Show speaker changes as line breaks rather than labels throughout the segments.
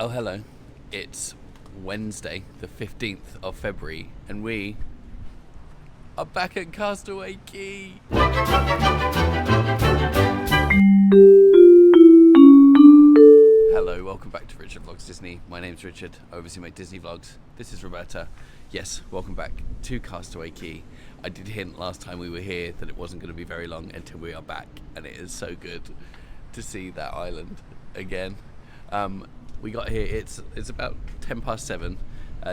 Oh, hello. It's Wednesday, the 15th of February, and we are back at Castaway Cay. Hello, welcome back to Richard Vlogs Disney. My name's Richard. I oversee my Disney vlogs. This is Roberta. Yes, welcome back to Castaway Cay. I did hint last time we were here that it wasn't going to be very long until we are back, and it is so good to see that island again. We got here, it's about 10 past 7.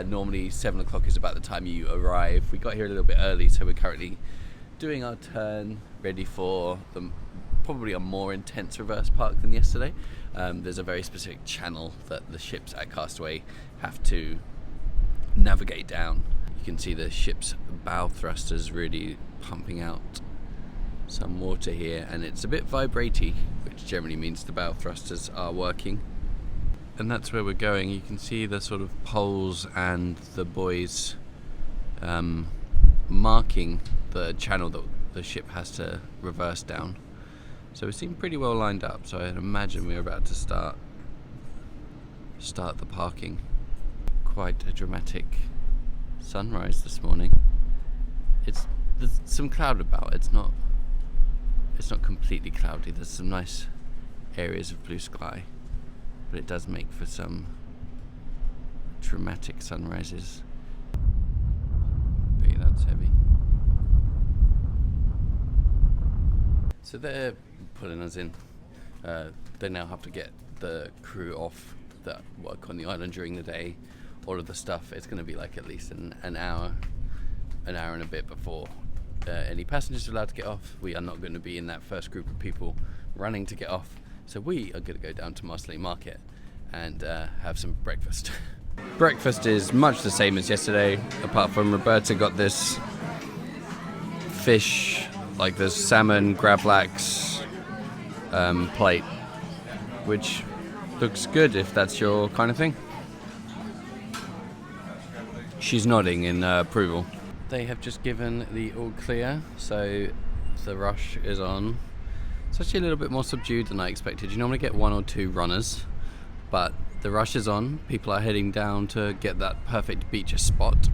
Normally 7 o'clock is about the time you arrive. We got here a little bit early, so we're currently doing our turn, ready for probably a more intense reverse park than yesterday. There's a very specific channel that the ships at Castaway have to navigate down. You can see the ship's bow thrusters really pumping out some water here, and it's a bit vibraty, which generally means the bow thrusters are working. And that's where we're going. You can see the sort of poles and the buoys marking the channel that the ship has to reverse down. So we seem pretty well lined up, so I'd imagine we're about to start the parking. Quite a dramatic sunrise this morning. There's some cloud about. It's not completely cloudy. There's some nice areas of blue sky, but it does make for some dramatic sunrises. Bet that's heavy. So they're pulling us in. They now have to get the crew off that work on the island during the day. All of the stuff. It's going to be like at least an hour and a bit before any passengers are allowed to get off. We are not going to be in that first group of people running to get off. So we are going to go down to Marseille Market and have some breakfast. Breakfast is much the same as yesterday, apart from Roberta got this fish, like this salmon gravlax plate, which looks good if that's your kind of thing. She's nodding in approval. They have just given the all clear, so the rush is on. It's actually a little bit more subdued than I expected. You normally get one or two runners, but the rush is on. People are heading down to get that perfect beach spot.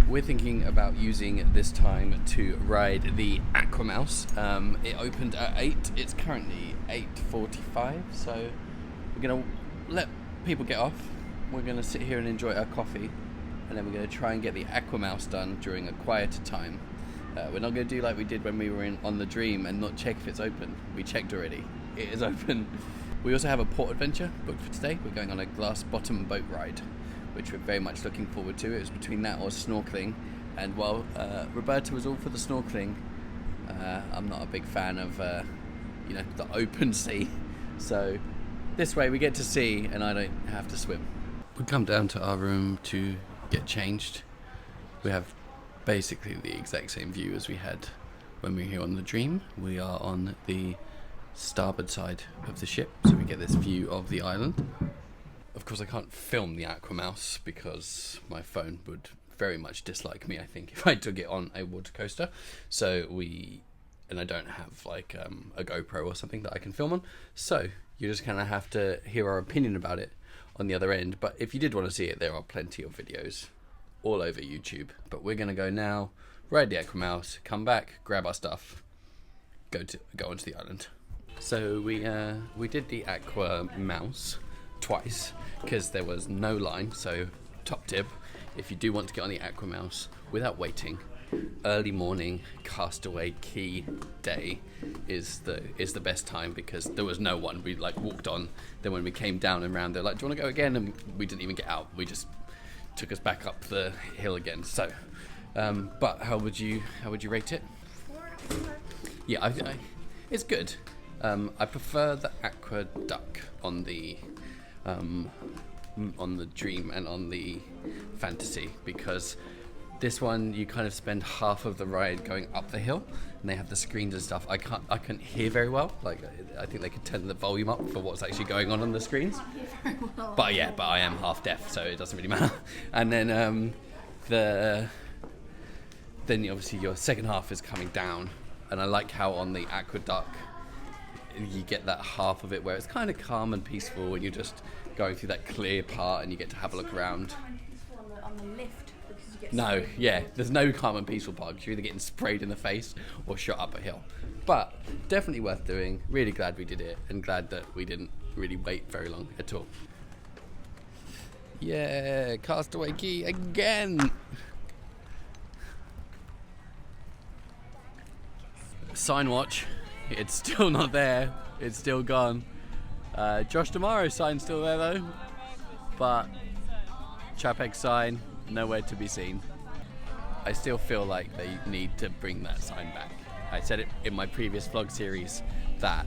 We're thinking about using this time to ride the Aquamouse. It opened at 8. It's currently 8:45, so we're going to let people get off. We're going to sit here and enjoy our coffee, and then we're going to try and get the Aquamouse done during a quieter time. We're not going to do like we did when we were on the Dream and not check if it's open. We checked already. It is open. We also have a port adventure booked for today. We're going on a glass bottom boat ride, which we're very much looking forward to. It was between that or snorkeling. And while Roberta was all for the snorkeling, I'm not a big fan of the open sea. So this way we get to see and I don't have to swim. We come down to our room to get changed. We have basically the exact same view as we had when we were here on the Dream. We are on the starboard side of the ship, so we get this view of the island. Of course I can't film the Aquamouse because my phone would very much dislike me, I think, if I took it on a water coaster. And I don't have like a GoPro or something that I can film on, so you just kind of have to hear our opinion about it on the other end. But if you did want to see it, there are plenty of videos all over YouTube. But we're gonna go now, ride the Aquamouse, come back, grab our stuff, go onto the island. So we did the Aquamouse twice because there was no line. So top tip, if you do want to get on the Aquamouse without waiting, early morning Castaway Cay day is the best time, because there was no one. We like walked on, then when we came down and round, they're like, do you want to go again? And we didn't even get out. We just took us back up the hill again. So but how would you rate it?
4.
Yeah, I it's good. I prefer the Aqueduct on the Dream and on the Fantasy, because this one you kind of spend half of the ride going up the hill, and they have the screens and stuff. I couldn't hear very well. Like I think they could turn the volume up for what's actually going on the screens. But I am half deaf, so it doesn't really matter. And then then obviously your second half is coming down, and I like how on the Aqueduct you get that half of it where it's kind of calm and peaceful, and you're just going through that clear part, and you get to have a look around.
On the lift because you get
No, yeah, there's no calm and peaceful part because you're either getting sprayed in the face or shot up a hill. But definitely worth doing. Really glad we did it, and glad that we didn't really wait very long at all. Yeah, Castaway Cay again. Sign watch. It's still not there. It's still gone. Josh Tomorrow's sign's still there though, but Chapek's sign nowhere to be seen. I still feel like they need to bring that sign back. I said it in my previous vlog series that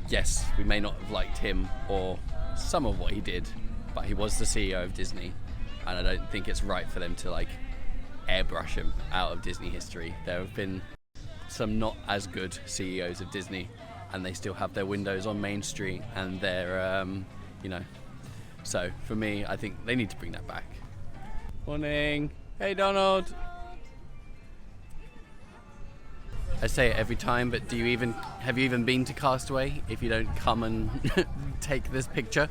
yes, we may not have liked him or some of what he did, but he was the CEO of Disney, and I don't think it's right for them to like airbrush him out of Disney history. There have been some not as good CEOs of Disney, and they still have their windows on Main Street, and they're you know, so for me I think they need to bring that back. Morning. Hey Donald. I say it every time, but have you even been to Castaway if you don't come and take this picture?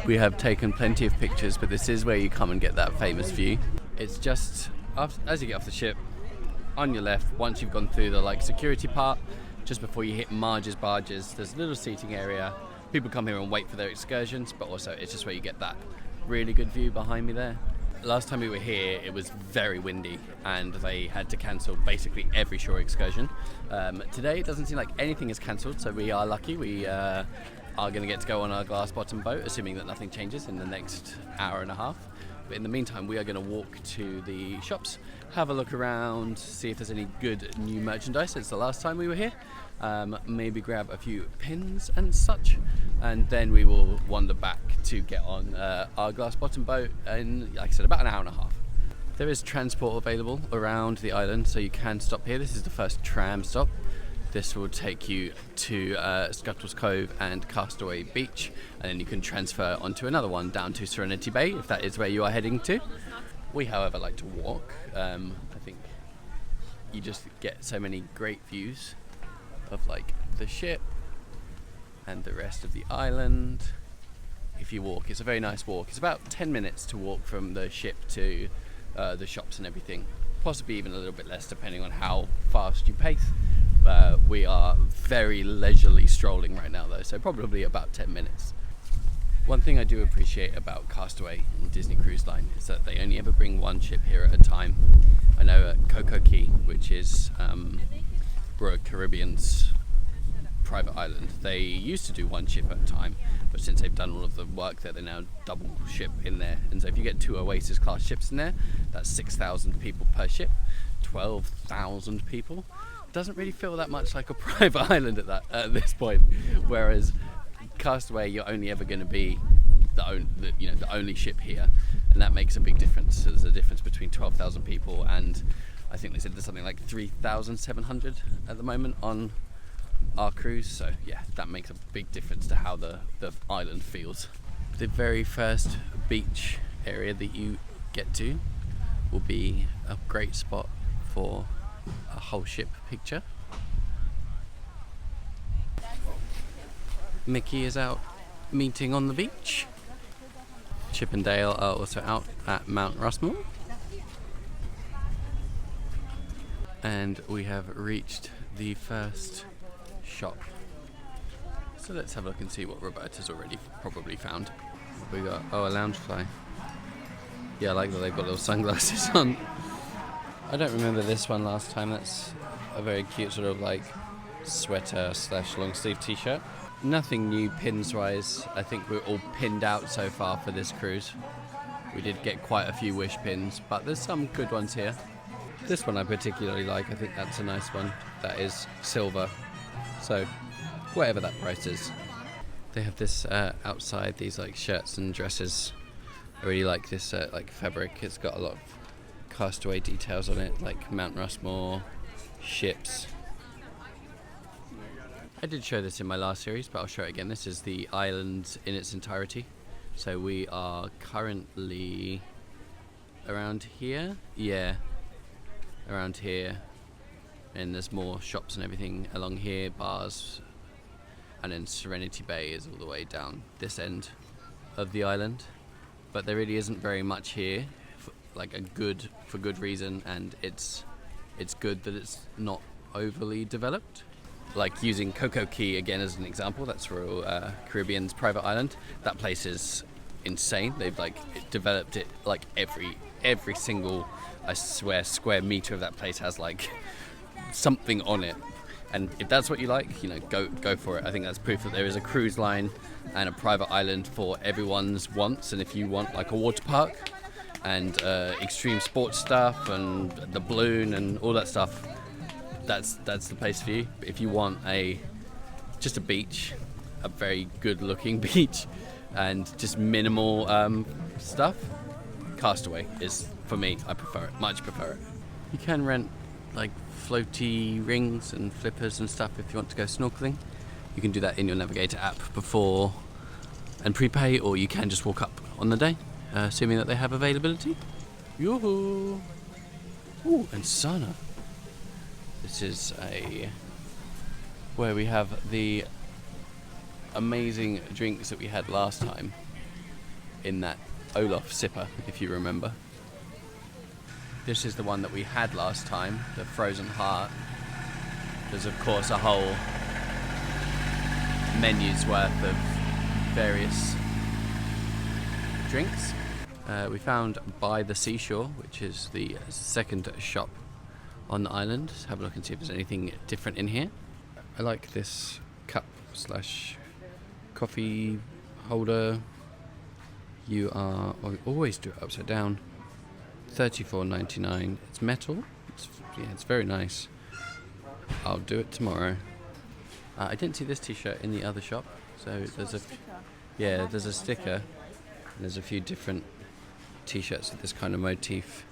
We have taken plenty of pictures, but this is where you come and get that famous view. It's just as you get off the ship, on your left, once you've gone through the like security part, just before you hit Marge's barges, there's a little seating area. People come here and wait for their excursions, but also it's just where you get that really good view behind me there. Last time we were here, it was very windy, and they had to cancel basically every shore excursion. Today, it doesn't seem like anything is cancelled, so we are lucky. We are going to get to go on our glass bottom boat, assuming that nothing changes in the next hour and a half. But in the meantime, we are going to walk to the shops, have a look around, see if there's any good new merchandise since the last time we were here. Maybe grab a few pins and such, and then we will wander back to get on our glass bottom boat in, like I said, about an hour and a half. There is transport available around the island, so you can stop here. This is the first tram stop. This will take you to Scuttles Cove and Castaway Beach, and then you can transfer onto another one down to Serenity Bay if that is where you are heading to. We, however, like to walk. I think you just get so many great views of like the ship and the rest of the island. If you walk, it's a very nice walk. It's about 10 minutes to walk from the ship to the shops and everything, possibly even a little bit less depending on how fast you pace. We are very leisurely strolling right now though, so probably about 10 minutes. One thing I do appreciate about Castaway and Disney Cruise Line is that they only ever bring one ship here at a time. I know at Coco Cay, which is Royal Caribbean's private island, they used to do one ship at a time, but since they've done all of the work there, they now double ship in there. And so if you get 2 Oasis class ships in there, that's 6,000 people per ship, 12,000 people. Doesn't really feel that much like a private island at this point, whereas Castaway, you're only ever going to be the only ship here, and that makes a big difference. So there's a difference between 12,000 people and I think they said there's something like 3,700 at the moment on our cruise. So yeah, that makes a big difference to how the island feels. The very first beach area that you get to will be a great spot for a whole ship picture. Mickey is out meeting on the beach. Chip and Dale are also out at Mount Rushmore. And we have reached the first shop. So let's have a look and see what Roberta's already probably found. We got, a loungefly. Yeah, I like that they've got little sunglasses on. I don't remember this one last time. That's a very cute sort of like sweater / long sleeve t-shirt. Nothing new pins wise. I think we're all pinned out so far for this cruise. We did get quite a few wish pins, but there's some good ones here. This one I particularly like. I think that's a nice one. That is silver. So whatever that price is. They have this outside, these like shirts and dresses. I really like this like fabric. It's got a lot of Castaway details on it, like Mount Rushmore, ships. I did show this in my last series, but I'll show it again. This is the island in its entirety. So we are currently around here. Yeah, around here. and there's more shops and everything along here, bars, and then Serenity Bay is all the way down this end of the island. But there really isn't very much here, for good reason, and it's good that it's not overly developed. Like using Castaway Cay again as an example, that's Royal Caribbean's private island. That place is insane. They've developed it like every single, I swear, square meter of that place has like something on it. And if that's what you like, go for it. I think that's proof that there is a cruise line and a private island for everyone's wants. And if you want like a water park and extreme sports stuff and the balloon and all that stuff, that's the place for you. But if you want just a beach, a very good looking beach, and just minimal stuff, Castaway is, for me, I prefer it, much prefer it. You can rent like floaty rings and flippers and stuff if you want to go snorkeling. You can do that in your Navigator app before and prepay, or you can just walk up on the day, assuming that they have availability. Yoo-hoo! Ooh, and sauna. This is where we have the amazing drinks that we had last time in that Olaf sipper, if you remember. This is the one that we had last time, the Frozen Heart. There's of course a whole menu's worth of various drinks. We found By the Seashore, which is the second shop on the island. Let's have a look and see if there's anything different in here. I like this cup / coffee holder. I always do it upside down. $34.99. It's metal. It's very nice. I'll do it tomorrow. I didn't see this t-shirt in the other shop, so there's a sticker. And there's a few different t-shirts with this kind of motif.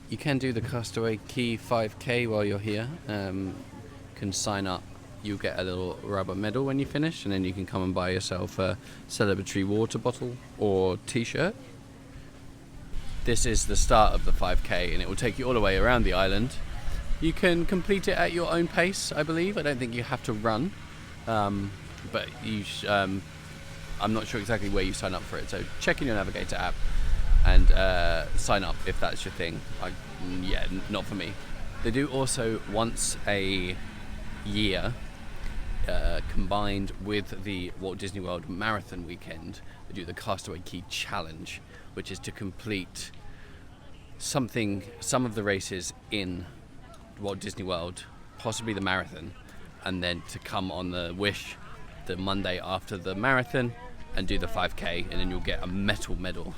You can do the Castaway Cay 5K while you're here. Can sign up. You'll get a little rubber medal when you finish, and then you can come and buy yourself a celebratory water bottle or t-shirt. This is the start of the 5K, and it will take you all the way around the island. You can complete it at your own pace, I believe. I don't think you have to run, but I'm not sure exactly where you sign up for it. So check in your Navigator app and sign up if that's your thing. Not for me. They do also once a year, combined with the Walt Disney World Marathon weekend, they do the Castaway Cay Challenge, which is to complete some of the races in Walt Disney World, possibly the marathon, and then to come on the Wish the Monday after the marathon and do the 5K, and then you'll get a metal medal,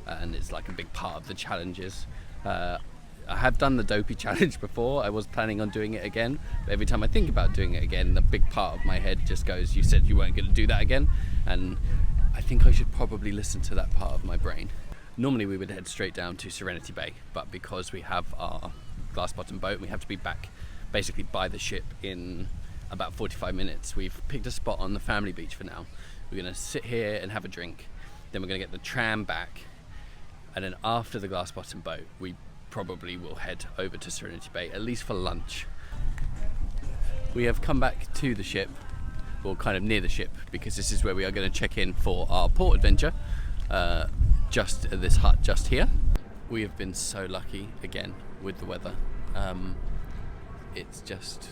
and it's like a big part of the challenges. I have done the Dopey Challenge before. I was planning on doing it again, but every time I think about doing it again, the big part of my head just goes, you said you weren't going to do that again, and I think I should probably listen to that part of my brain. Normally we would head straight down to Serenity Bay, but because we have our glass bottom boat, we have to be back basically by the ship in about 45 minutes. We've picked a spot on the family beach for now. We're going to sit here and have a drink, then we're going to get the tram back, and then after the glass bottom boat we probably will head over to Serenity Bay, at least for lunch. We have come back to the ship, or kind of near the ship, because this is where we are going to check in for our port adventure, just at this hut just here. We have been so lucky again with the weather. It's just,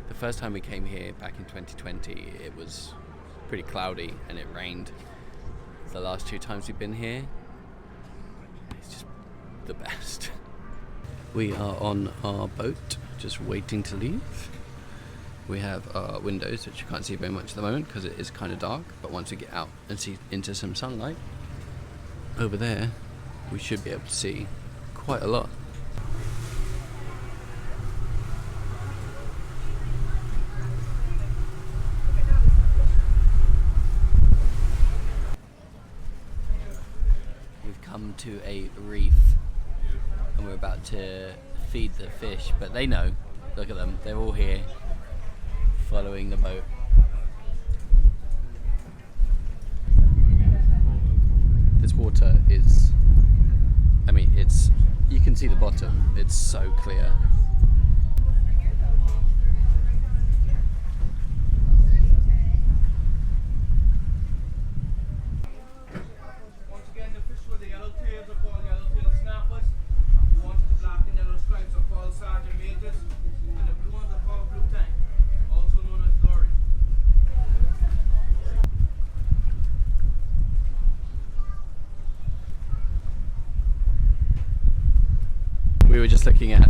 the first time we came here back in 2020, it was pretty cloudy and it rained. The last 2 times we've been here, it's just the best. We are on our boat, just waiting to leave. We have our windows, which you can't see very much at the moment because it is kind of dark, but once we get out and see into some sunlight, over there, we should be able to see quite a lot. We've come to a reef and we're about to feed the fish, but they know. Look at them, they're all here following the boat. This water is, you can see the bottom bottom. It's so clear.
Once again, the fish with the yellow tails are called yellow-tailed snappers. The ones with the black and yellow stripes are called sergeant majors, and the blue ones are called blue tank, also known as dory.
We were just looking at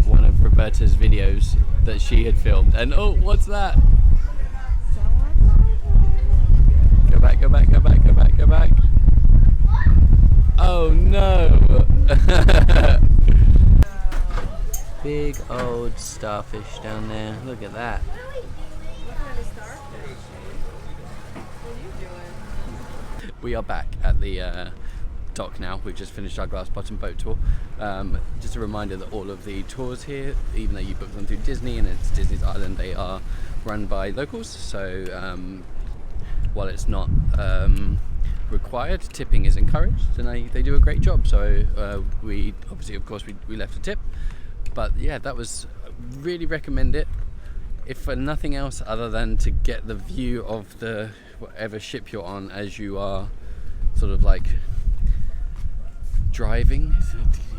one of Roberta's videos that she had filmed, and oh, what's that? Go back, go back, go back, go back, go back. Oh no! Big old starfish down there. Look at that. We are back at the dock now. We've just finished our glass bottom boat tour. Just a reminder that all of the tours here, even though you book them through Disney and it's Disney's island, they are run by locals. So while it's not required, tipping is encouraged, and they do a great job. So we obviously, of course, we left a tip, but yeah, that was really recommend it. If for nothing else other than to get the view of the whatever ship you're on as you are sort of like driving,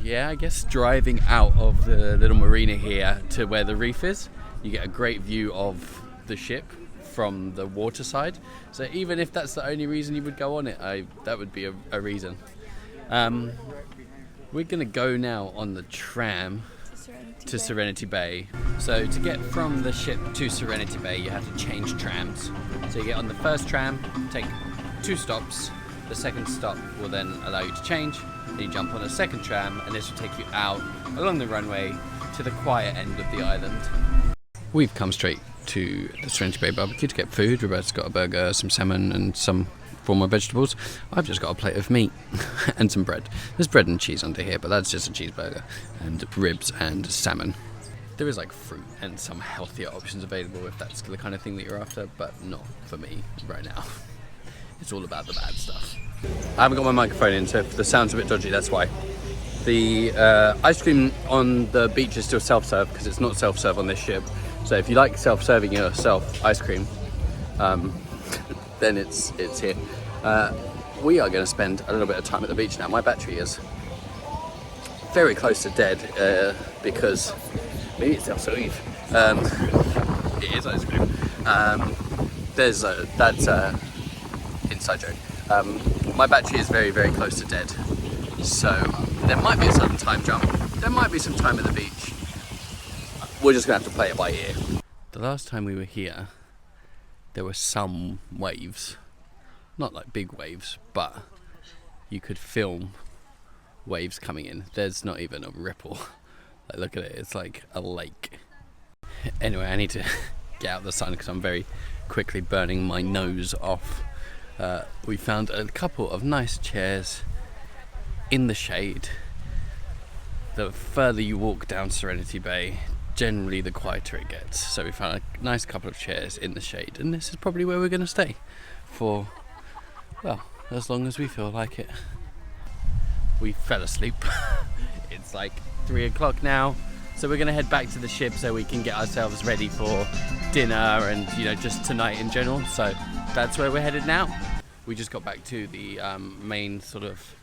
yeah, I guess driving out of the little marina here to where the reef is. You get a great view of the ship from the water side. So even if that's the only reason you would go on it, that would be a reason. We're gonna go now on the tram to Serenity Bay. So to get from the ship to Serenity Bay, you have to change trams. So you get on the first tram, take 2 stops. The second stop will then allow you to change. Then you jump on a second tram, and this will take you out along the runway to the quiet end of the island. We've come straight to the Serenity Bay barbecue to get food. Roberta's got a burger, some salmon, and some form of vegetables. I've just got a plate of meat and some bread. There's bread and cheese under here, but that's just a cheeseburger, and ribs and salmon. There is like fruit and some healthier options available if that's the kind of thing that you're after, but not for me right now. It's all about the bad stuff. I haven't got my microphone in, so if the sound's a bit dodgy, that's why. The ice cream on the beach is still self-serve because it's not self-serve on this ship. So if you like self-serving yourself ice cream, then it's here. We are going to spend a little bit of time at the beach now. My battery is very close to dead because maybe it's self-serve. It is ice cream. That's inside joke. My battery is very, very close to dead. So there might be a sudden time jump. There might be some time at the beach. We're just going to have to play it by ear. The last time we were here, there were some waves. Not like big waves, but you could film waves coming in. There's not even a ripple. Like, look at it, it's like a lake. Anyway, I need to get out of the sun because I'm very quickly burning my nose off. We found a couple of nice chairs in the shade. The further you walk down Serenity Bay, generally the quieter it gets. So we found a nice couple of chairs in the shade, and this is probably where we're going to stay for, well, as long as we feel like it. We fell asleep. It's like 3 o'clock now, so we're going to head back to the ship so we can get ourselves ready for dinner and, you know, just tonight in general. So that's where we're headed now. We just got back to the main sort of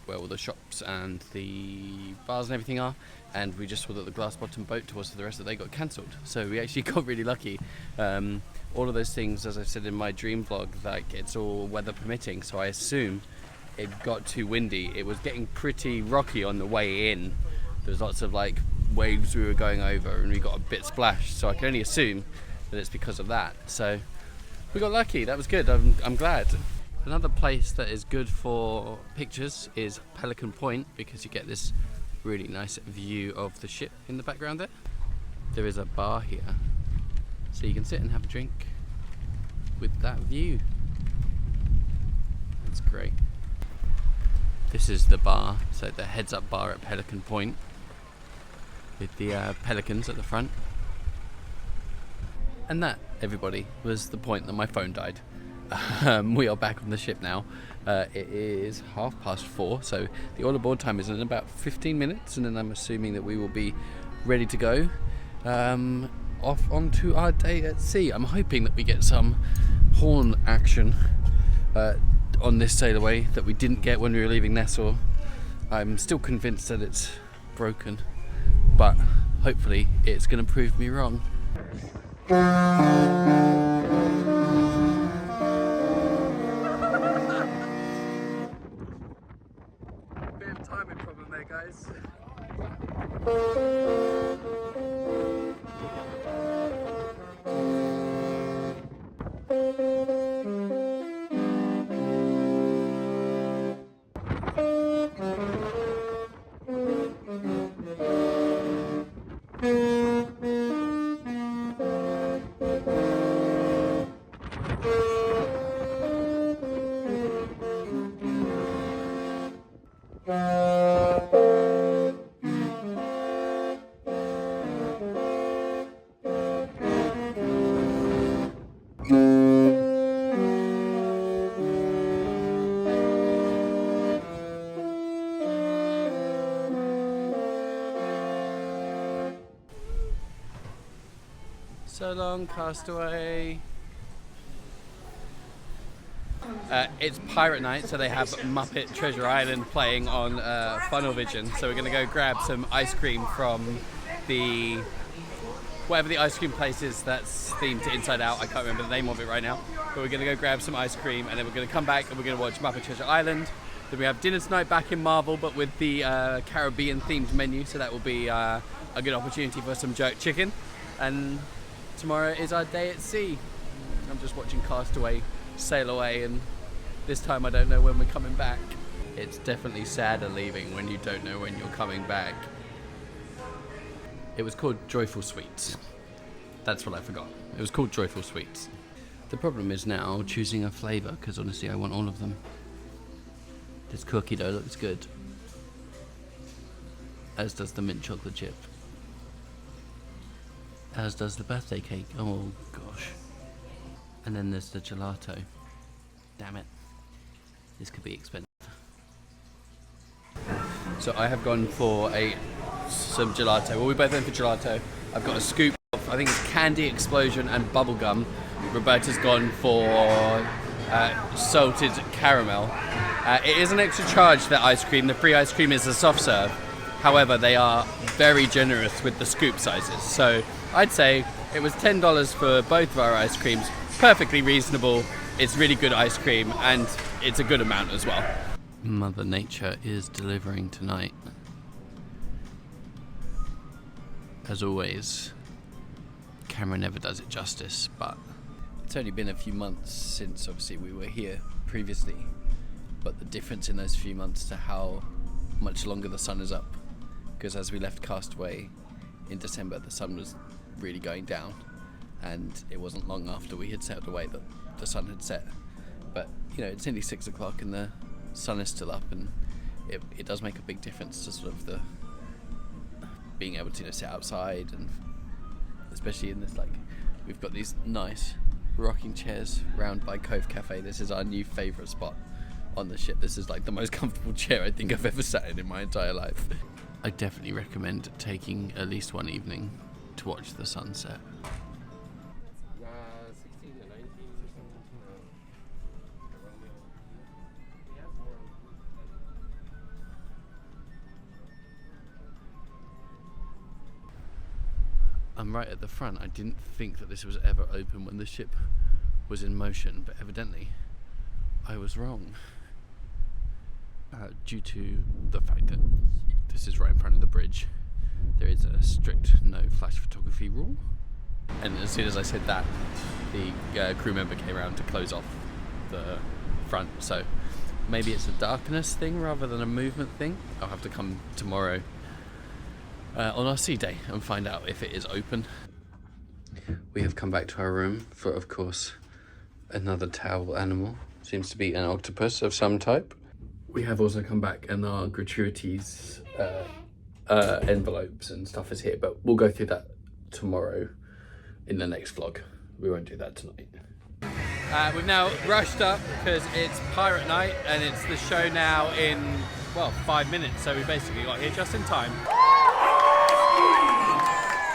where all the shops and the bars and everything are, and we just saw that the glass bottom boat tours for the rest of the day got cancelled. So we actually got really lucky. All of those things, as I said in my dream vlog, like it's all weather permitting, so I assume it got too windy. It was getting pretty rocky on the way in. There was lots of like waves we were going over, and we got a bit splashed, so I can only assume that it's because of that. So we got lucky. That was good. I'm glad. Another place that is good for pictures is Pelican Point, because you get this really nice view of the ship in the background there. There is a bar here, so you can sit and have a drink with that view. That's great. This is the bar, so the heads up bar at Pelican Point with the pelicans at the front. And that, everybody, was the point that my phone died. We are back on the ship now. It is 4:30, so the all aboard time is in about 15 minutes, and then I'm assuming that we will be ready to go off onto our day at sea. I'm hoping that we get some horn action on this sail away that we didn't get when we were leaving Nassau. I'm still convinced that it's broken, but hopefully it's going to prove me wrong. Bit of timing problem there, guys. So long, Castaway. It's pirate night, so they have Muppet Treasure Island playing on Funnel Vision. So we're going to go grab some ice cream from the whatever the ice cream place is that's themed to Inside Out. I can't remember the name of it right now, but we're going to go grab some ice cream, and then we're going to come back and we're going to watch Muppet Treasure Island. Then we have dinner tonight back in Marvel, but with the Caribbean themed menu, so that will be a good opportunity for some jerk chicken. And tomorrow is our day at sea. I'm just watching Castaway sail away, and this time I don't know when we're coming back. It's definitely sadder leaving when you don't know when you're coming back. It was called Joyful Sweets. That's what I forgot. It was called Joyful Sweets. The problem is now choosing a flavour, because honestly I want all of them. This cookie dough looks good, as does the mint chocolate chip, as does the birthday cake. Oh gosh. And then there's the gelato. Damn it. This could be expensive. So I have gone for some gelato. Well, we both went for gelato. I've got a scoop of, I think it's Candy Explosion and bubblegum. Roberta's gone for salted caramel. It is an extra charge, that ice cream. The free ice cream is a soft serve. However, they are very generous with the scoop sizes. So I'd say it was $10 for both of our ice creams. Perfectly reasonable. It's really good ice cream, and it's a good amount as well. Mother Nature is delivering tonight. As always, camera never does it justice, but it's only been a few months since obviously we were here previously, but the difference in those few months to how much longer the sun is up, because as we left Castaway in December, the sun was really going down, and it wasn't long after we had sailed away that the sun had set. But you know, it's nearly 6 o'clock and the sun is still up, and it does make a big difference to sort of the being able to sit outside, and especially in this, like, we've got these nice rocking chairs round by Cove Cafe. This is our new favourite spot on the ship. This is like the most comfortable chair I think I've ever sat in my entire life. I definitely recommend taking at least one evening to watch the sunset.
16 to 19 or something.
I'm right at the front. I didn't think that this was ever open when the ship was in motion, but evidently I was wrong. Due to the fact that this is right in front of the bridge, there is a strict no flash photography rule. And as soon as I said that, the crew member came around to close off the front. So maybe it's a darkness thing rather than a movement thing. I'll have to come tomorrow on our sea day and find out if it is open. We have come back to our room for, of course, another towel animal. Seems to be an octopus of some type. We have also come back and our gratuities envelopes and stuff is here, but we'll go through that tomorrow in the next vlog. We won't do that tonight. We've now rushed up because it's pirate night and it's the show now in, well, 5 minutes, so we basically got here just in time.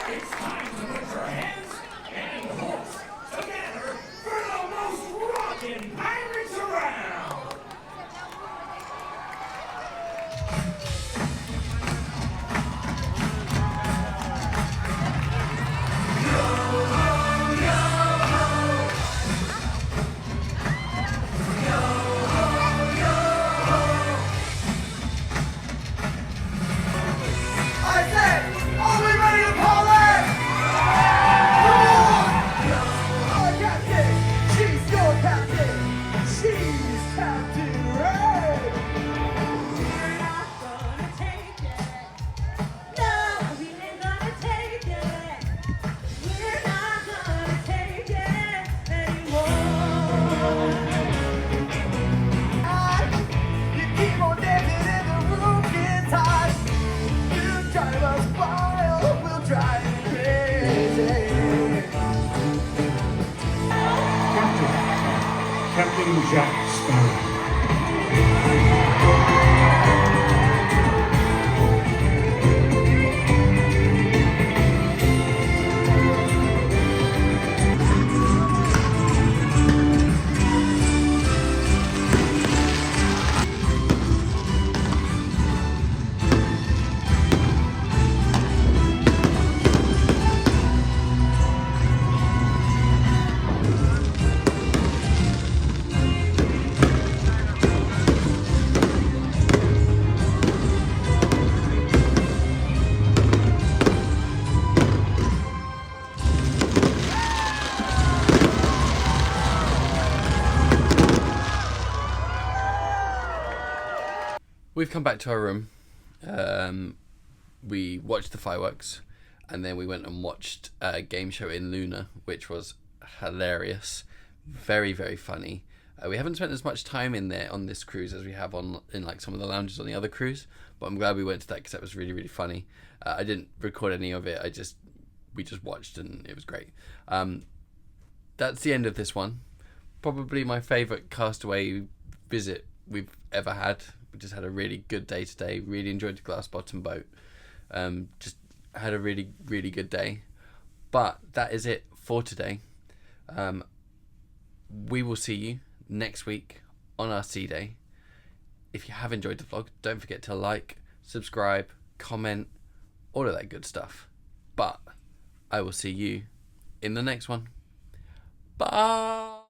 It's time to put your hands and hooks together for the most rockin' pirates around! I said, are we ready to call it? Our captain, she's your captain. She's Captain Red.
We're not gonna take it. No, we ain't gonna take it. We're not gonna take it anymore.
You keep on dancing and the room gets hot. You drive us wild, we'll drive you crazy.
Captain Jack Sparrow.
We've come back to our room. We watched the fireworks, and then we went and watched a game show in Luna, which was hilarious, very, very funny. We haven't spent as much time in there on this cruise as we have in like some of the lounges on the other cruise, but I'm glad we went to that because that was really, really funny. I didn't record any of it. We just watched and it was great. That's the end of this one. Probably my favourite Castaway visit we've ever had. We just had a really good day today. Really enjoyed the glass bottom boat. Just had a really, really good day. But that is it for today. We will see you next week on our sea day. If you have enjoyed the vlog, don't forget to like, subscribe, comment, all of that good stuff. But I will see you in the next one. Bye!